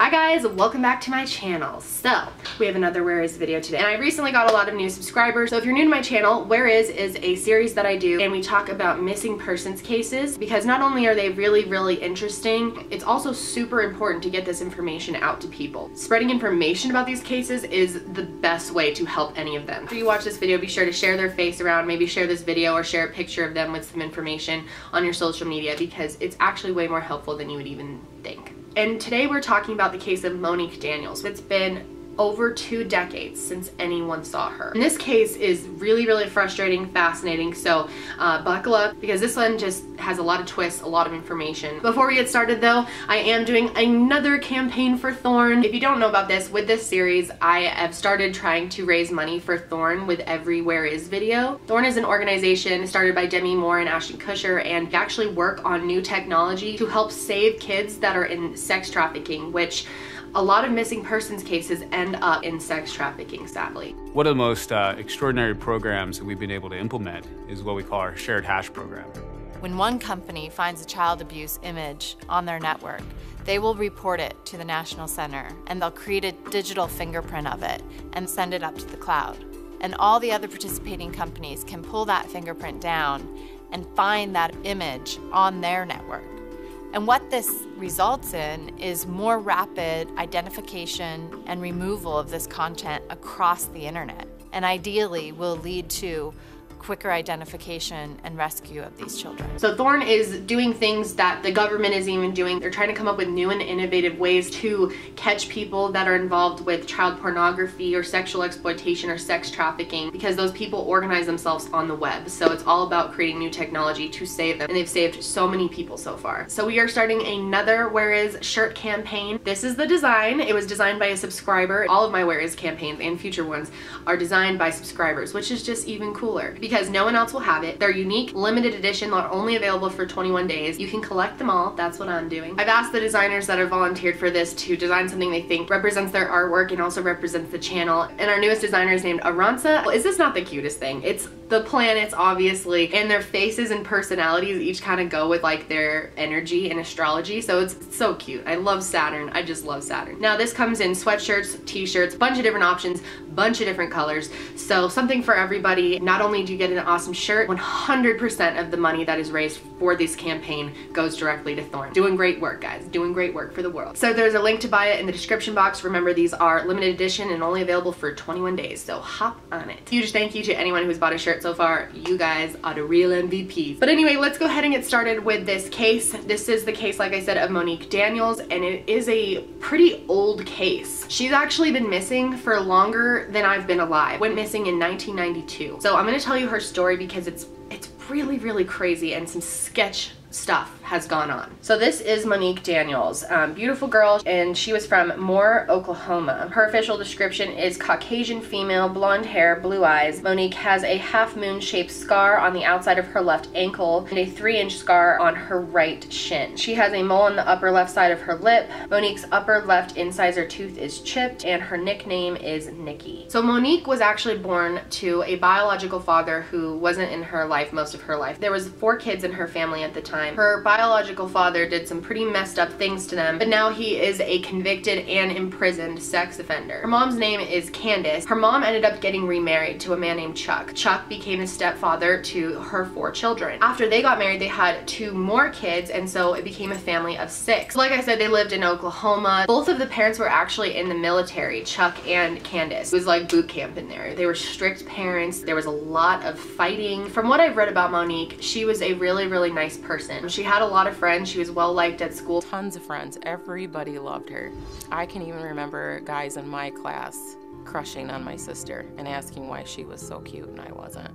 Hi guys, welcome back to my channel. So, we have another Where Is video today, and I recently got a lot of new subscribers. So if you're new to my channel, Where Is a series that I do, and we talk about missing persons cases, because not only are they really interesting, it's also super important to get this information out to people. Spreading information about these cases is the best way to help any of them. After you watch this video, be sure to share their face around, maybe share this video or share a picture of them with some information on your social media, because it's actually way more helpful than you would even think. And today we're talking about the case of Monique Daniels. It's been over 2 decades since anyone saw her. And this case is really frustrating, fascinating, so buckle up because this one just has a lot of twists, a lot of information. Before we get started though, I am doing another campaign for Thorn. If you don't know about this, with this series, I have started trying to raise money for Thorn with every Where Is video. Thorn is an organization started by Demi Moore and Ashton Kutcher, and they actually work on new technology to help save kids that are in sex trafficking, which a lot of missing persons cases end up in sex trafficking, sadly. One of the most extraordinary programs that we've been able to implement is what we call our shared hash program. When one company finds a child abuse image on their network, they will report it to the National Center, and they'll create a digital fingerprint of it and send it up to the cloud. And all the other participating companies can pull that fingerprint down and find that image on their network. And what this results in is more rapid identification and removal of this content across the internet, and ideally will lead to quicker identification and rescue of these children. So Thorn is doing things that the government isn't even doing. They're trying to come up with new and innovative ways to catch people that are involved with child pornography or sexual exploitation or sex trafficking, because those people organize themselves on the web. So it's all about creating new technology to save them, and they've saved so many people so far. So we are starting another Where Is shirt campaign. This is the design. It was designed by a subscriber. All of my Where Is campaigns and future ones are designed by subscribers, which is just even cooler because no one else will have it. They're unique, limited edition, they're only available for 21 days. You can collect them all. That's what I'm doing. I've asked the designers that have volunteered for this to design something they think represents their artwork and also represents the channel. And our newest designer is named Arantxa. Well, is this not the cutest thing? It's the planets, obviously, and their faces and personalities each kind of go with like their energy and astrology, so it's so cute. I love Saturn. I just love Saturn. Now this comes in sweatshirts, t-shirts, bunch of different options, bunch of different colors, so something for everybody. Not only do you get an awesome shirt, 100% of the money that is raised for this campaign goes directly to Thorn. Doing great work, guys. Doing great work for the world. So there's a link to buy it in the description box. Remember, these are limited edition and only available for 21 days, so hop on it. Huge thank you to anyone who's bought a shirt so far. You guys are the real MVPs. But anyway, let's go ahead and get started with this case. This is the case, like I said, of Monique Daniels, and it is a pretty old case. She's actually been missing for longer than I've been alive. Went missing in 1992. So I'm gonna tell you her story because it's really crazy, and some sketch stuff has gone on. So this is Monique Daniels, beautiful girl, and she was from Moore, Oklahoma. Her official description is Caucasian female, blonde hair, blue eyes. Monique has a half-moon shaped scar on the outside of her left ankle and a 3-inch scar on her right shin. She has a mole on the upper left side of her lip. Monique's upper left incisor tooth is chipped, and her nickname is Nikki. So Monique was actually born to a biological father who wasn't in her life most of her life. There was 4 kids in her family at the time. Her biological father did some pretty messed up things to them, but now he is a convicted and imprisoned sex offender. Her mom's name is Candace. Her mom ended up getting remarried to a man named Chuck. Chuck became a stepfather to her 4 children. After they got married, they had 2 more kids, and so it became a family of 6. Like I said, they lived in Oklahoma. Both of the parents were actually in the military, Chuck and Candace. It was like boot camp in there. They were strict parents. There was a lot of fighting. From what I've read about Monique, she was a really nice person. She had a lot of friends. She was well liked at school. Tons of friends. Everybody loved her. I can even remember guys in my class crushing on my sister and asking why she was so cute and I wasn't.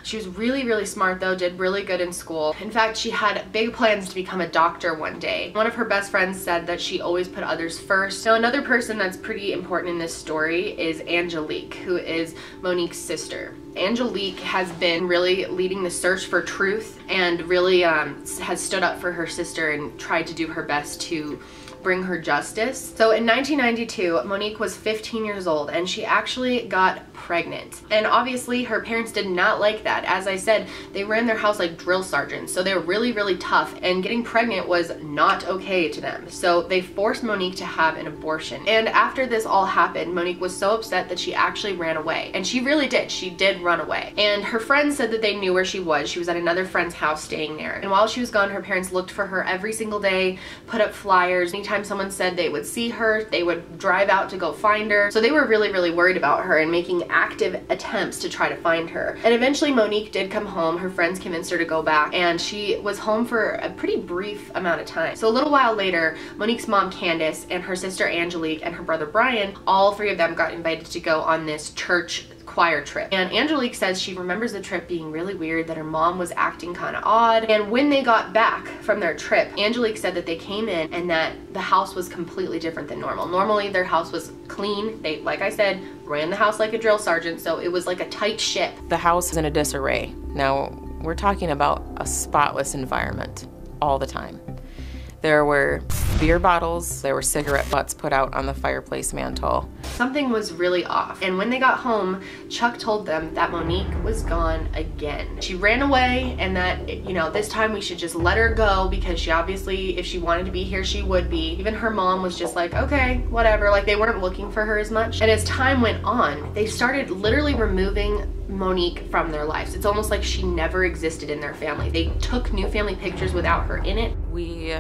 She was really smart though, did really good in school. In fact, she had big plans to become a doctor one day. One of her best friends said that she always put others first. Now another person that's pretty important in this story is Angelique, who is Monique's sister. Angelique has been really leading the search for truth and really has stood up for her sister and tried to do her best to bring her justice. So in 1992, Monq was 15 years old and she actually got pregnant. And obviously her parents did not like that. As I said, they ran their house like drill sergeants, so they were really, really tough, and getting pregnant was not okay to them. So they forced Monq to have an abortion. And after this all happened, Monq was so upset that she actually ran away. And she really did. She did run away. And her friends said that they knew where she was. She was at another friend's house staying there. And while she was gone, her parents looked for her every single day, put up flyers. Anytime someone said they would see her, they would drive out to go find her. So they were really, really worried about her and making active attempts to try to find her. And eventually Monq did come home. Her friends convinced her to go back, and she was home for a pretty brief amount of time. So a little while later, Monq's mom Candace and her sister Angelique and her brother Brian, all three of them got invited to go on this church choir trip. And Angelique says she remembers the trip being really weird, that her mom was acting kind of odd. And when they got back from their trip, Angelique said that they came in and that the house was completely different than normal. Normally their house was clean. They, like I said, ran the house like a drill sergeant, so it was like a tight ship. The house is in a disarray. Now, we're talking about a spotless environment all the time. There were beer bottles, there were cigarette butts put out on the fireplace mantle. Something was really off. And when they got home, Chuck told them that Monq was gone again. She ran away, and that, you know, this time we should just let her go, because she obviously, if she wanted to be here, she would be. Even her mom was just like, okay, whatever. Like, they weren't looking for her as much. And as time went on, they started literally removing Monq from their lives. It's almost like she never existed in their family. They took new family pictures without her in it. We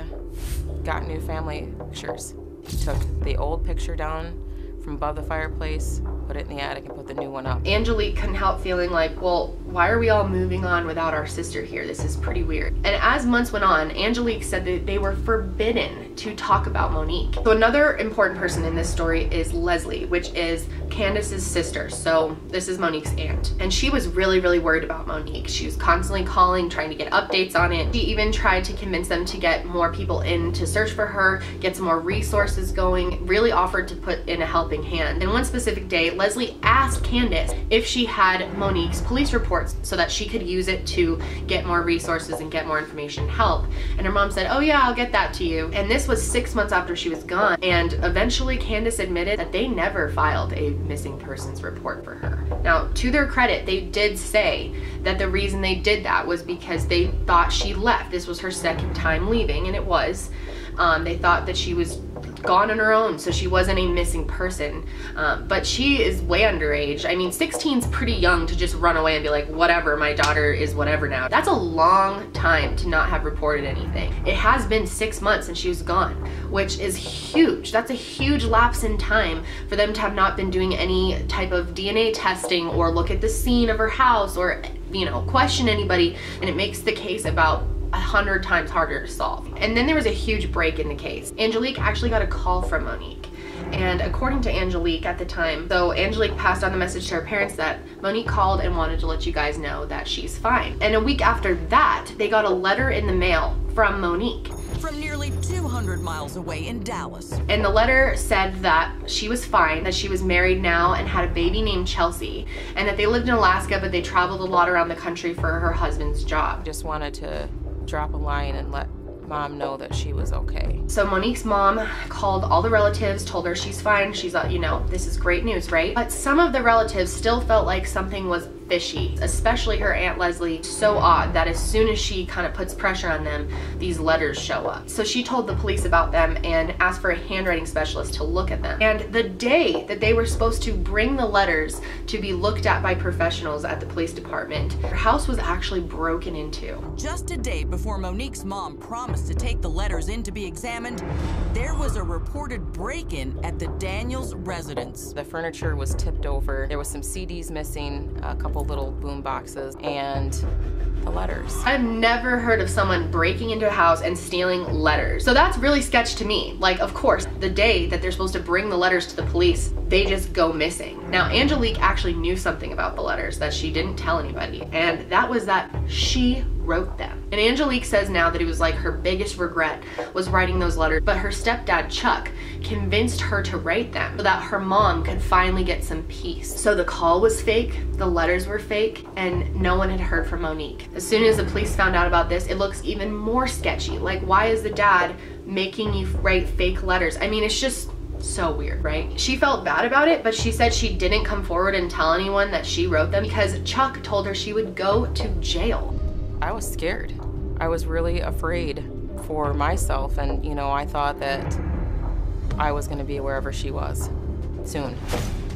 got new family pictures. Took the old picture down from above the fireplace, put it in the attic, and put the new one up. Angelique couldn't help feeling like, well, why are we all moving on without our sister here? This is pretty weird. And as months went on, Angelique said that they were forbidden to talk about Monq. So another important person in this story is Leslie, which is Candace's sister. So this is Monq's aunt. And she was really, really worried about Monq. She was constantly calling, trying to get updates on it. She even tried to convince them to get more people in to search for her, get some more resources going, really offered to put in a helping hand. And one specific day, Leslie asked Candace if she had Monq's police reports so that she could use it to get more resources and get more information and help. And her mom said, oh yeah, I'll get that to you. And this was 6 months after she was gone. And eventually Candace admitted that they never filed a missing persons report for her. Now, to their credit, they did say that the reason they did that was because they thought she left. This was her second time leaving, and it was. They thought that she was gone on her own, so she wasn't a missing person. But she is way underage. I mean, 16's pretty young to just run away and be like, whatever, my daughter is whatever now. That's a long time to not have reported anything. It has been 6 months and she was gone, which is huge. That's a huge lapse in time for them to have not been doing any type of DNA testing or look at the scene of her house or, you know, question anybody. And it makes the case about 100 times harder to solve. And then there was a huge break in the case. Angelique actually got a call from Monq. And according to Angelique at the time, so Angelique passed on the message to her parents that Monq called and wanted to let you guys know that she's fine. And a week after that, they got a letter in the mail from Monq. From nearly 200 miles away in Dallas. And the letter said that she was fine, that she was married now and had a baby named Chelsea, and that they lived in Alaska, but they traveled a lot around the country for her husband's job. Just wanted to drop a line and let Mom know that she was okay. So Monq's mom called all the relatives, told her she's fine. She's like, you know, this is great news, right? But some of the relatives still felt like something was fishy, especially her Aunt Leslie. So odd that as soon as she kind of puts pressure on them, these letters show up. So she told the police about them and asked for a handwriting specialist to look at them. And the day that they were supposed to bring the letters to be looked at by professionals at the police department, her house was actually broken into. Just a day before Monq's mom promised to take the letters in to be examined, there was a reported break-in at the Daniels residence. The furniture was tipped over. There was some CDs missing, a couple little boom boxes, and the letters. I've never heard of someone breaking into a house and stealing letters. So that's really sketch to me. Like, of course, the day that they're supposed to bring the letters to the police, they just go missing. Now, Angelique actually knew something about the letters that she didn't tell anybody, and that was that she wrote them. And Angelique says now that it was like her biggest regret was writing those letters, but her stepdad, Chuck, convinced her to write them so that her mom could finally get some peace. So the call was fake, the letters were fake, and no one had heard from Monq. As soon as the police found out about this, it looks even more sketchy. Like, why is the dad making you write fake letters. I mean, it's just so weird, right? She felt bad about it, but she said she didn't come forward and tell anyone that she wrote them because Chuck told her she would go to jail. I was scared. I was really afraid for myself, and you know, I thought that I was going to be wherever she was soon.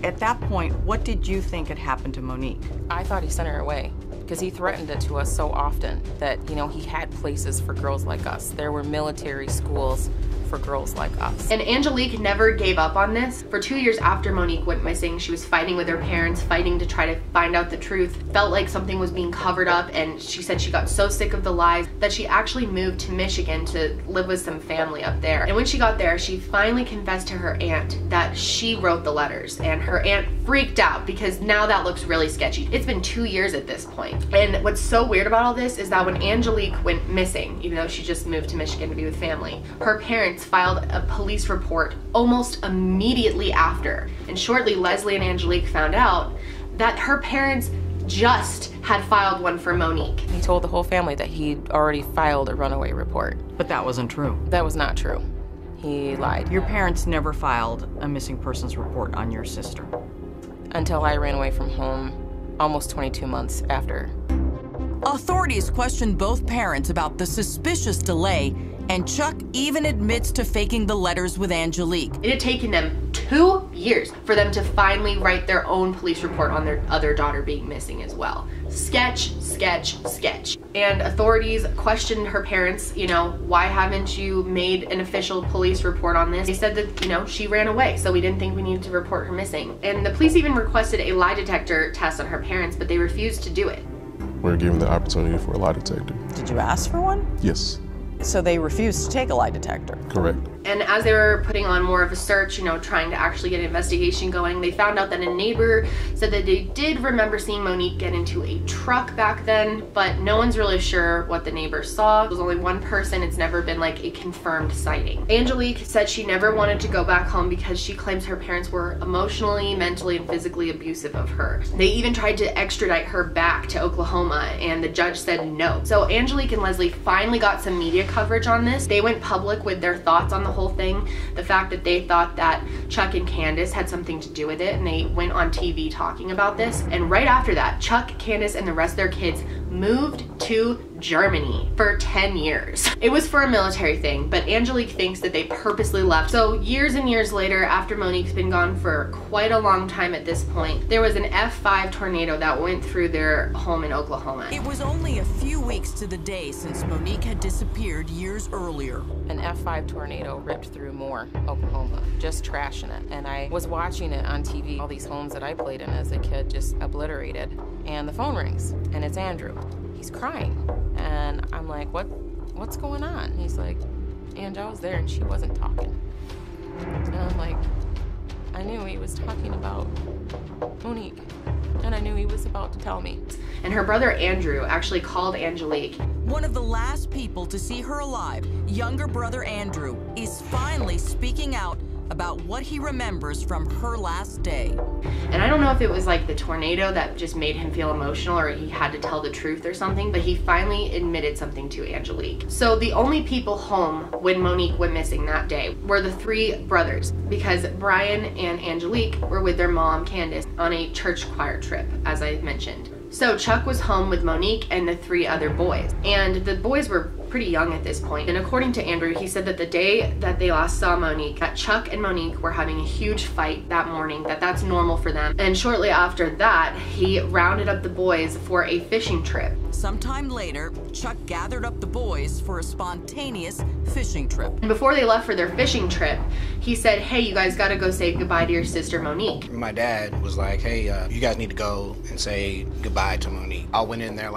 At that point, what did you think had happened to Monique? I thought he sent her away because he threatened it to us so often that, you know, he had places for girls like us. There were military schools for girls like us. And Angelique never gave up on this. For 2 years after Monique went missing, she was fighting with her parents, fighting to try to find out the truth. Felt like something was being covered up, and she said she got so sick of the lies that she actually moved to Michigan to live with some family up there. And when she got there, she finally confessed to her aunt that she wrote the letters, and her aunt freaked out because now that looks really sketchy. It's been 2 years at this point. And what's so weird about all this is that when Angelique went missing, even though she just moved to Michigan to be with family, her parents filed a police report almost immediately after. And shortly, Leslie and Angelique found out that her parents just had filed one for Monique. He told the whole family that he'd already filed a runaway report. But that wasn't true. That was not true. He lied. Your parents never filed a missing persons report on your sister. Until I ran away from home almost 22 months after. Authorities questioned both parents about the suspicious delay, and Chuck even admits to faking the letters with Angelique. It had taken them 2 years for them to finally write their own police report on their other daughter being missing as well. Sketch, sketch, sketch. And authorities questioned her parents, you know, why haven't you made an official police report on this? They said that, you know, she ran away, so we didn't think we needed to report her missing. And the police even requested a lie detector test on her parents, but they refused to do it. We're given the opportunity for a lie detector. Did you ask for one? Yes. So they refused to take a lie detector? Correct. And as they were putting on more of a search, you know, trying to actually get an investigation going, they found out that a neighbor said that they did remember seeing Monique get into a truck back then, but no one's really sure what the neighbor saw. It was only one person. It's never been like a confirmed sighting. Angelique said she never wanted to go back home because she claims her parents were emotionally, mentally, and physically abusive of her. They even tried to extradite her back to Oklahoma, and the judge said no. So Angelique and Leslie finally got some media coverage on this. They went public with their thoughts on the whole thing, the fact that they thought that Chuck and Candace had something to do with it, and they went on TV talking about this. And right after that, Chuck, Candace, and the rest of their kids moved to Germany for 10 years. It was for a military thing, but Angelique thinks that they purposely left. So years and years later, after Monique's been gone for quite a long time at this point, there was an F5 tornado that went through their home in Oklahoma. It was only a few weeks to the day since Monique had disappeared years earlier. An F5 tornado ripped through Moore, Oklahoma, just trashing it. And I was watching it on TV, all these homes that I played in as a kid just obliterated. And the phone rings, and it's Andrew. He's crying. And I'm like, what's going on? He's like, Ange, I was there and she wasn't talking. And I'm like, I knew he was talking about Monique. And I knew he was about to tell me. And her brother Andrew actually called Angelique. One of the last people to see her alive, younger brother Andrew, is finally speaking out about what he remembers from her last day. And I don't know if it was like the tornado that just made him feel emotional or he had to tell the truth or something, but he finally admitted something to Angelique. So the only people home when Monique went missing that day were the three brothers, because Brian and Angelique were with their mom, Candace, on a church choir trip, as I mentioned. So Chuck was home with Monique and the three other boys, and the boys were pretty young at this point. And according to Andrew, he said that the day that they last saw Monique, that Chuck and Monique were having a huge fight that morning, that's normal for them. And shortly after that, he rounded up the boys for a fishing trip. Sometime later, Chuck gathered up the boys for a spontaneous fishing trip. And before they left for their fishing trip, he said, hey, you guys gotta go say goodbye to your sister Monique. My dad was like, hey, you guys need to go and say goodbye to Monique. I went in there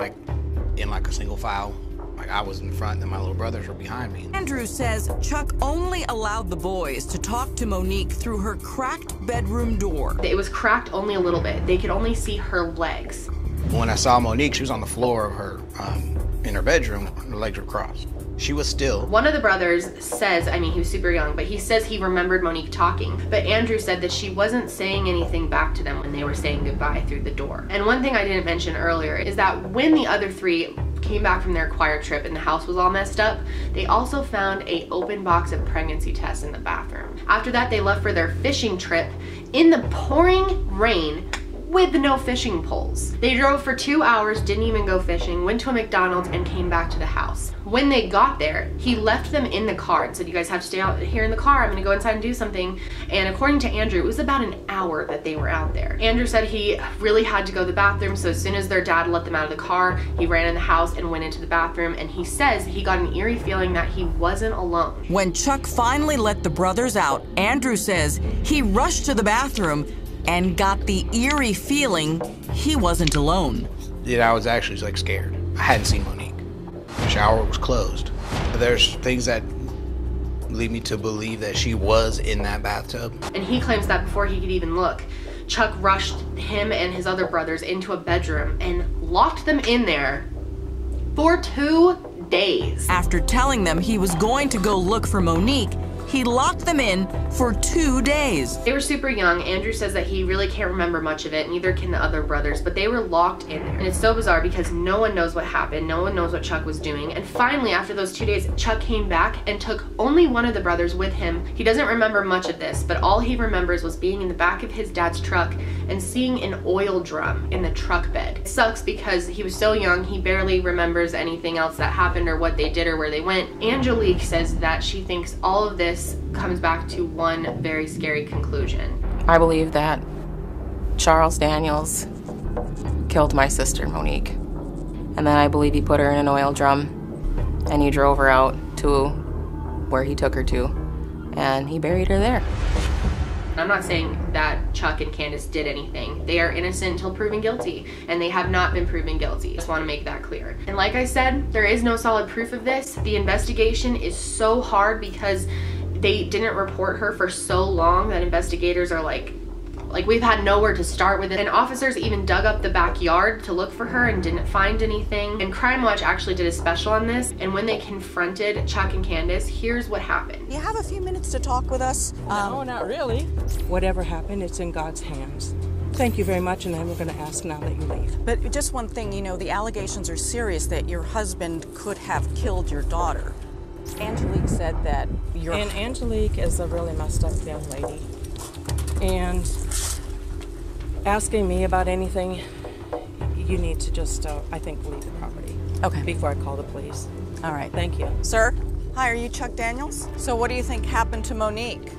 in a single file. Like I was in front and my little brothers were behind me. Andrew says Chuck only allowed the boys to talk to Monique through her cracked bedroom door. It was cracked only a little bit. They could only see her legs. When I saw Monique, she was on the floor of her, in her bedroom, her legs were crossed. She was still. One of the brothers says, I mean, he was super young, but he says he remembered Monique talking. But Andrew said that she wasn't saying anything back to them when they were saying goodbye through the door. And one thing I didn't mention earlier is that when the other three came back from their choir trip and the house was all messed up, they also found an open box of pregnancy tests in the bathroom. After that, they left for their fishing trip in the pouring rain with no fishing poles. They drove for 2 hours, didn't even go fishing, went to a McDonald's and came back to the house. When they got there, he left them in the car and said, you guys have to stay out here in the car. I'm gonna go inside and do something. And according to Andrew, it was about an hour that they were out there. Andrew said he really had to go to the bathroom, so as soon as their dad let them out of the car, he ran in the house and went into the bathroom, and he says he got an eerie feeling that he wasn't alone. When Chuck finally let the brothers out, Andrew says he rushed to the bathroom and got the eerie feeling he wasn't alone. Yeah, I was actually like scared. I hadn't seen Monique. The shower was closed. There's things that lead me to believe that she was in that bathtub. And he claims that before he could even look, Chuck rushed him and his other brothers into a bedroom and locked them in there for 2 days. After telling them he was going to go look for Monique, he locked them in for 2 days. They were super young. Andrew says that he really can't remember much of it, neither can the other brothers, but they were locked in there. And it's so bizarre because no one knows what happened, no one knows what Chuck was doing. And finally, after those 2 days, Chuck came back and took only one of the brothers with him. He doesn't remember much of this, but all he remembers was being in the back of his dad's truck and seeing an oil drum in the truck bed. It sucks because he was so young, he barely remembers anything else that happened or what they did or where they went. Angelique says that she thinks all of this comes back to one very scary conclusion. I believe that Charles Daniels killed my sister, Monique. And then I believe he put her in an oil drum and he drove her out to where he took her to and he buried her there. I'm not saying that Chuck and Candace did anything. They are innocent until proven guilty, and they have not been proven guilty. Just want to make that clear. And like I said, there is no solid proof of this. The investigation is so hard because they didn't report her for so long that investigators are like we've had nowhere to start with it. And officers even dug up the backyard to look for her and didn't find anything. And Crime Watch actually did a special on this, and when they confronted Chuck and Candace, here's what happened. You have a few minutes to talk with us? No, not really. Whatever happened, it's in God's hands. Thank you very much, and then we're going to ask now that you leave. But just one thing, you know, the allegations are serious that your husband could have killed your daughter. Angelique said that your... And Angelique is a really messed up young lady. And asking me about anything, you need to just, I think, leave the property. Okay. Before I call the police. All right. Thank you. Sir? Hi, are you Chuck Daniels? So what do you think happened to Monique?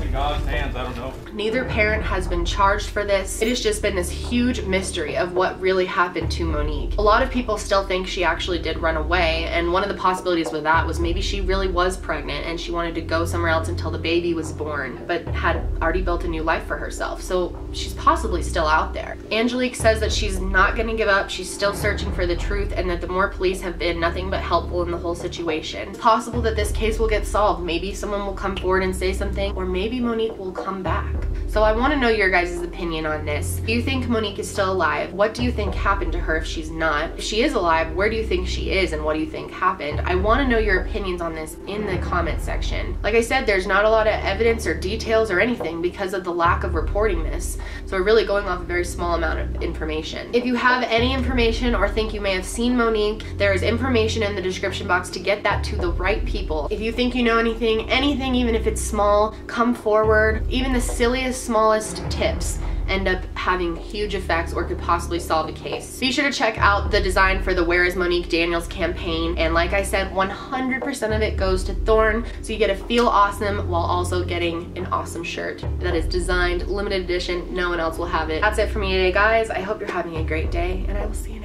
In God's hands, I don't know. Neither parent has been charged for this. It has just been this huge mystery of what really happened to Monique. A lot of people still think she actually did run away, and one of the possibilities with that was maybe she really was pregnant and she wanted to go somewhere else until the baby was born, but had already built a new life for herself. So she's possibly still out there. Angelique says that she's not gonna give up, she's still searching for the truth, and that the more police have been nothing but helpful in the whole situation. It's possible that this case will get solved. Maybe someone will come forward and say something, or maybe Monique will come back. So I want to know your guys' opinion on this. Do you think Monique is still alive? What do you think happened to her if she's not? If she is alive, where do you think she is and what do you think happened? I want to know your opinions on this in the comment section. Like I said, there's not a lot of evidence or details or anything because of the lack of reporting this. So we're really going off a very small amount of information. If you have any information or think you may have seen Monique, there is information in the description box to get that to the right people. If you think you know anything, even if it's small, come forward. Even the silliest, smallest tips end up having huge effects or could possibly solve a case. Be sure to check out the design for the Where is Monique Daniels campaign, and like I said, 100% of it goes to Thorn, so you get to feel awesome while also getting an awesome shirt that is designed, limited edition, no one else will have it. That's it for me today, guys. I hope you're having a great day, and I will see you next time.